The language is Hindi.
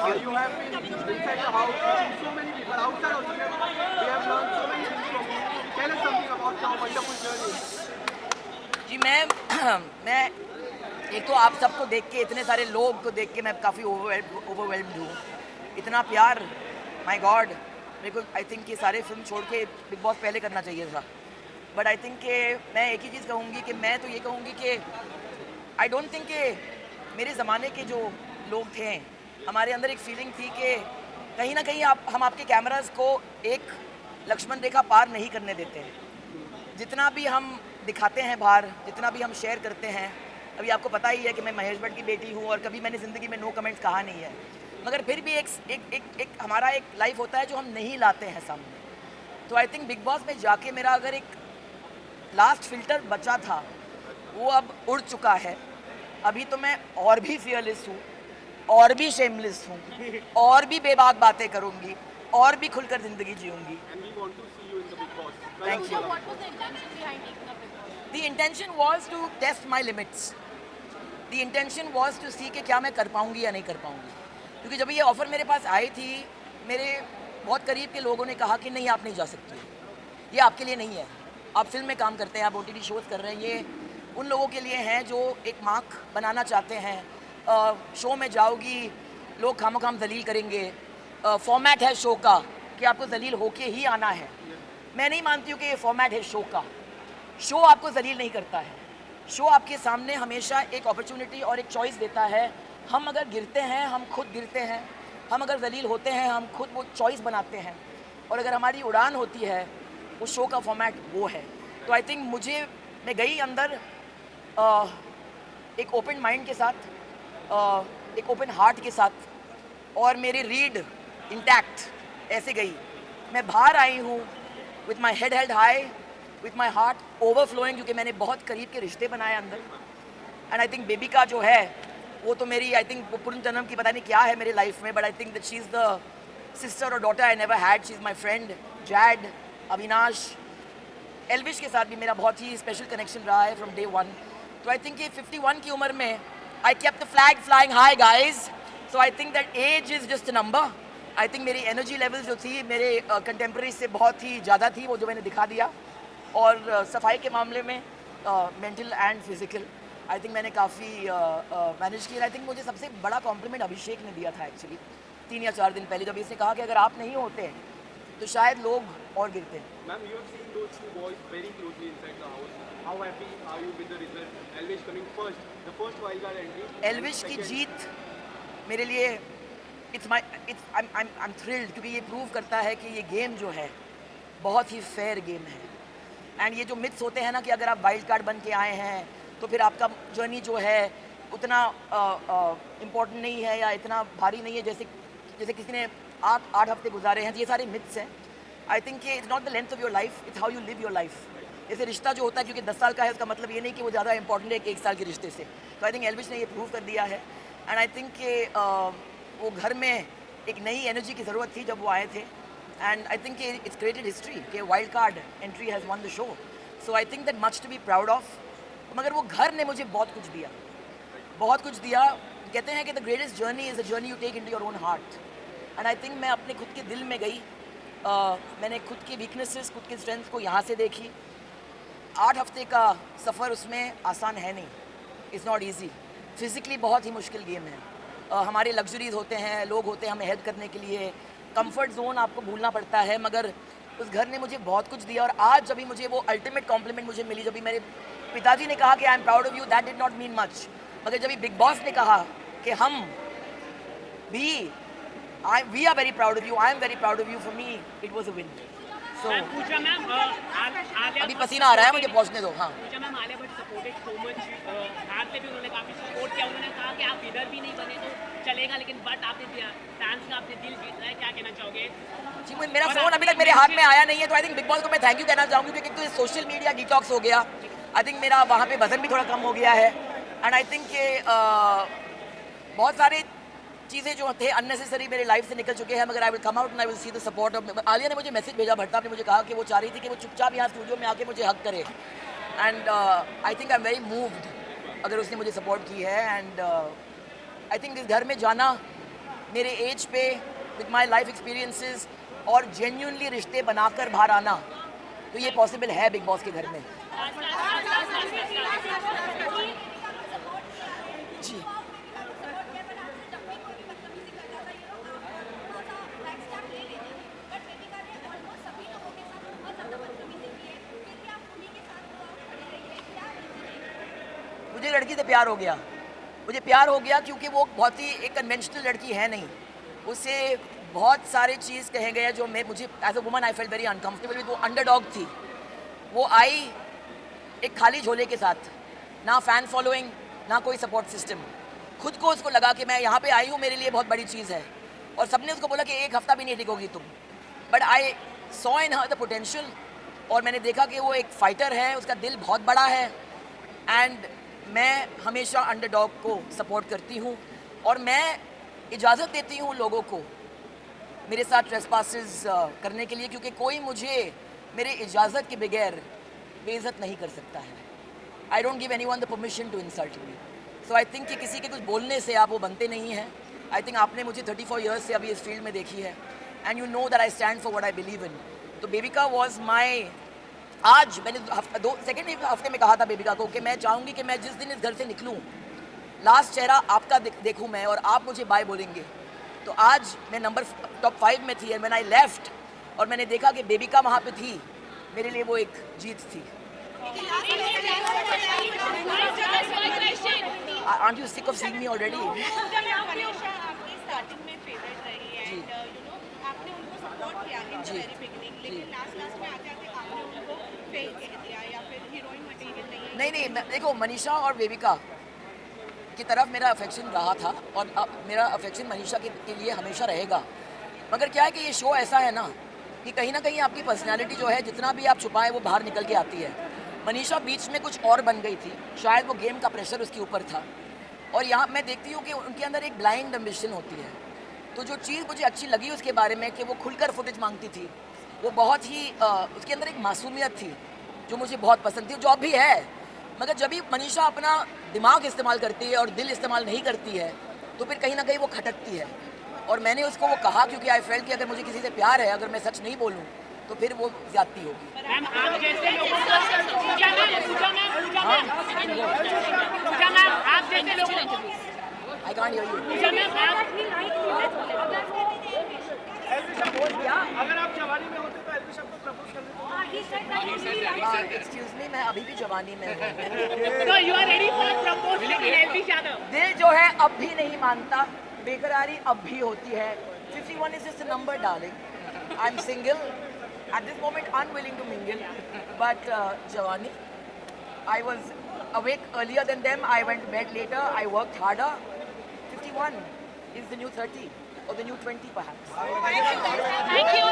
you. You have been inside the house with so many people outside also. We have learned so many things from you. Tell us something about your wonderful journey. जी मैं एक तो आप सबको देख के, इतने सारे लोग को देख के मैं काफ़ी ओवरवेल्म्ड हूँ। इतना प्यार, माय गॉड। मेरे को आई थिंक ये सारे फिल्म छोड़ के बिग बॉस पहले करना चाहिए था। बट आई थिंक कि मैं एक ही चीज़ कहूँगी कि मैं तो ये कहूँगी कि आई डोंट थिंक कि मेरे ज़माने के जो लोग थे, हमारे अंदर एक फीलिंग थी कि कहीं ना कहीं हम आपके कैमरास को एक लक्ष्मण रेखा पार नहीं करने देते हैं। जितना भी हम दिखाते हैं बाहर, जितना भी हम शेयर करते हैं, अभी आपको पता ही है कि मैं महेश भट्ट की बेटी हूँ और कभी मैंने ज़िंदगी में नो कमेंट्स कहा नहीं है, मगर फिर भी एक हमारा एक लाइफ होता है जो हम नहीं लाते हैं सामने। तो आई थिंक बिग बॉस में जाके मेरा अगर एक लास्ट फिल्टर बचा था, वो अब उड़ चुका है। अभी तो मैं और भी फियरलेस हूँ, और भी शेमलेस हूँ, और भी बेबाक बातें करूँगी, और भी खुलकर ज़िंदगी जीऊँगी। And we want to see you in the Big Boss. Thank you. So what was the intention behind taking up Big Boss? The intention was to test my limits. The intention was to see कि क्या मैं कर पाऊँगी या नहीं कर पाऊँगी। क्योंकि जब ये ऑफ़र मेरे पास आई थी, मेरे बहुत करीब के लोगों ने कहा कि नहीं, आप नहीं जा सकती, ये आपके लिए नहीं है। आप फिल्म में काम करते हैं, आप OTT शोज़ कर रहे हैं, ये उन लोगों के लिए हैं जो एक मार्क बनाना चाहते हैं। शो में जाओगी, लोग खामोखाम जलील करेंगे। फॉर्मेट है शो का कि आपको जलील होके ही आना है। मैं नहीं मानती हूँ कि ये फॉर्मेट है शो का। शो आपको जलील नहीं करता है। शो आपके सामने हमेशा एक अपॉर्चुनिटी और एक चॉइस देता है। हम अगर गिरते हैं, हम खुद गिरते हैं। हम अगर जलील होते हैं, हम खुद वो चॉइस बनाते हैं। और अगर हमारी उड़ान होती है, उस शो का फॉर्मेट वो है। तो आई थिंक मैं गई अंदर एक ओपन माइंड के साथ, एक ओपन हार्ट के साथ, और मेरी रीड इंटैक्ट ऐसे गई। मैं बाहर आई हूँ with my head held high, with my heart overflowing, क्योंकि मैंने बहुत करीब के रिश्ते बनाए अंदर। एंड आई थिंक बेबी का जो है वो तो मेरी, आई थिंक वो पूर्ण जन्म की पता नहीं क्या है मेरे लाइफ में, but I think that she is the sister और daughter I never had. She is my friend. Jad, Avinash, Elvish के साथ भी मेरा बहुत ही स्पेशल कनेक्शन रहा है फ्रॉम डे वन। तो आई थिंक ये 51 की उम्र में I kept the flag flying high guys. So I think that age is just a number. I think मेरी एनर्जी लेवल जो थी मेरे कंटेम्प्रेरी से बहुत ही ज़्यादा थी, वो जो मैंने दिखा दिया। और सफाई के मामले में mental and physical I think मैंने काफ़ी मैनेज किया। आई थिंक मुझे सबसे बड़ा कॉम्प्लीमेंट अभिषेक ने दिया था एक्चुअली 3 या 4 दिन पहले, जब इसने कहा कि अगर आप नहीं होते तो शायद लोग और गिरते। Ma'am, you have seen those two boys very closely inside the house. How happy are you with the result? Elvish coming first, the first wildcard entry. Elvish की जीत मेरे लिए आई एम थ्रिल्ड, क्योंकि ये प्रूव करता है कि ये गेम जो है बहुत ही फेयर गेम है। एंड ये जो मिथ्स होते हैं ना कि अगर आप वाइल्ड कार्ड बन के आए हैं तो फिर आपका जर्नी जो है उतना इम्पोर्टेंट नहीं है या इतना भारी नहीं है, जैसे किसी ने 8 हफ्ते गुजारे हैं। तो ये सारे मिथ्स हैं। आई think it's not the length of your life, it's how you live your life. जैसे रिश्ता जो होता है, क्योंकि 10 साल का है, उसका मतलब ये नहीं कि वो ज़्यादा इंपॉर्टेंट है कि 1 साल के रिश्ते से। तो आई थिंक एल्विश ने ये प्रूव कर दिया है। एंड आई थिंक कि वो घर में एक नई एनर्जी की ज़रूरत थी जब वो आए थे। And I think it's created history कि wild card entry has won the show. So I think that much to be proud of. मगर वो घर ने मुझे बहुत कुछ दिया, बहुत कुछ दिया। कहते हैं कि the greatest journey is the journey you take into your own heart. And I think मैं अपने खुद के दिल में गई। मैंने खुद की वीकनेसेस, खुद की स्ट्रेंथ को यहाँ से देखी। 8 हफ्ते का सफ़र उसमें आसान है नहीं, इज़ नॉट ईजी। फिज़िकली बहुत ही मुश्किल गेम है। हमारे लग्जरीज होते हैं, लोग होते हैं हमें हेल्प करने के लिए, कंफर्ट जोन आपको भूलना पड़ता है, मगर उस घर ने मुझे बहुत कुछ दिया। और आज जब भी मुझे वो अल्टीमेट कॉम्प्लीमेंट मुझे मिली, जब भी मेरे पिताजी ने कहा कि I am proud of you, that did not mean much. मगर जब भी बिग बॉस ने कहा कि हम भी we are very proud of you, I am very proud of you, for me it was a win. So पूछा मैम, आलिया अभी पसीना आ रहा है मुझे, पहुँचने दो। हाँ, पूछा ma'am, Alia Bhatt supported so much, बाहर से भी उन्होंने काफी सपोर्ट किया। उन्होंने कहा कि आप इधर भी नहीं बने तो चलेगा, लेकिन बट आपने फैंस का आपने दिल जीत रहा है, क्या कहना चाहोगे? जी, मेरा फ़ोन अभी तक मेरे हाथ में आया नहीं है, तो आई थिंक बिग बॉस को मैं थैंक यू कहना चाहूँगी, क्योंकि तो सोशल मीडिया डिटॉक्स हो गया। आई थिंक मेरा वहाँ पे वजन भी थोड़ा कम हो गया है। एंड आई थिंक कि बहुत सारे चीज़ें जो थे अननेसेसरी मेरे लाइफ से निकल चुके हैं, मगर I will come out and I will see the support of. Alia ने मुझे मैसेज भेजा, भट्टा ने मुझे कहा कि वो चाह रही थी कि वो चुपचाप यहाँ स्टूडियो में आके मुझे हक करे। And I think I am very moved अगर उसने मुझे सपोर्ट की है। एंड आई थिंक इस घर में जाना मेरे एज पे विद माई लाइफ एक्सपीरियंसेस और जेन्यूनली रिश्ते बनाकर बाहर आना, तो ये पॉसिबल है बिग बॉस के घर में। जी मुझे लड़की से प्यार हो गया। मुझे प्यार हो गया क्योंकि वो बहुत ही एक कन्वेंशनल लड़की है नहीं। उससे बहुत सारे चीज़ कहे गए जो मुझे as a woman I felt very uncomfortable. वो अंडरडॉग थी। वो आई एक खाली झोले के साथ, ना फ़ैन फॉलोइंग ना कोई सपोर्ट सिस्टम। खुद को उसको लगा कि मैं यहाँ पे आई हूँ, मेरे लिए बहुत बड़ी चीज़ है। और सबने उसको बोला कि एक हफ्ता भी नहीं टिकोगी तुम। But I saw in her the potential, और मैंने देखा कि वो एक फाइटर है, उसका दिल बहुत बड़ा है। एंड मैं हमेशा अंडरडॉग को सपोर्ट करती हूँ, और मैं इजाज़त देती हूँ लोगों को मेरे साथ ट्रेसपासेस करने के लिए, क्योंकि कोई मुझे मेरे इजाज़त के बगैर बेइज्जत नहीं कर सकता है। I don't give anyone the permission to insult me. So I think कि किसी के कुछ बोलने से आप वो बनते नहीं हैं। आई थिंक आपने मुझे 34 ईयर्स से अभी इस फील्ड में देखी है, and you know that I stand for what I believe in. तो बेबिका वॉज माई, आज मैंने सेकेंड हफ्ते में कहा था बेबिका को कि मैं चाहूँगी कि मैं जिस दिन इस घर से निकलूँ, लास्ट चेहरा आपका देखूँ मैं, और आप मुझे बाय बोलेंगे। तो आज मैं नंबर टॉप 5 में थी, एंड व्हेन आई लेफ्ट और मैंने देखा कि बेबिका वहाँ पे थी, मेरे लिए वो एक जीत थी। Aren't you sick of seeing me already? आपकी स्टार्टिंग में फेवरेट रही है, जी। एंड यू नो आपने उनको सपोर्ट किया इन द जी। वेरी बिगिनिंग, लेकिन लास्ट में आते आते आपने उनको फेल कह दिया या फिर हीरोइन मटेरियल नहीं है। नहीं, देखो मनीषा और बेबिका की तरफ मेरा अफेक्शन रहा था, और मेरा अफेक्शन मनीषा के लिए हमेशा रहेगा। मगर क्या है कि ये शो ऐसा है ना कि कहीं ना कहीं आपकी पर्सनैलिटी जो है, जितना भी आप छुपाएं वो बाहर निकल के आती है। मनीषा बीच में कुछ और बन गई थी, शायद वो गेम का प्रेशर उसके ऊपर था, और यहाँ मैं देखती हूँ कि उनके अंदर एक ब्लाइंड एम्बिशन होती है। तो जो चीज़ मुझे अच्छी लगी उसके बारे में कि वो खुलकर फुटेज मांगती थी, वो बहुत ही उसके अंदर एक मासूमियत थी जो मुझे बहुत पसंद थी, जो अब भी है। मगर जब भी मनीषा अपना दिमाग इस्तेमाल करती है और दिल इस्तेमाल नहीं करती है, तो फिर कहीं ना कहीं वो खटकती है। और मैंने उसको वो कहा, क्योंकि आई फेल्ट कि अगर मुझे किसी से प्यार है, अगर मैं सच नहीं बोलूँ तो फिर वो ज्यादती होगी। मैम आप जैसे लोगों को पूजा मैम आप जैसे लोगों को I can't hear you. Pooja ma'am आप अगर आप जवानी में होते तो एल्विश आपको प्रपोज कर देते? एक्सक्यूज मी, मैं अभी भी जवानी में हूँ। तो you are ready for propose to Elvish Yadav? दिल जो है अब भी नहीं मानता, बेकरारी अब भी होती है। 51 is just a number, darling. I'm single. At this moment, unwilling to mingle. But Jawani, I was awake earlier than them. I went to bed later. I worked harder. 51 is the new 30 or the new 20 perhaps. Thank you.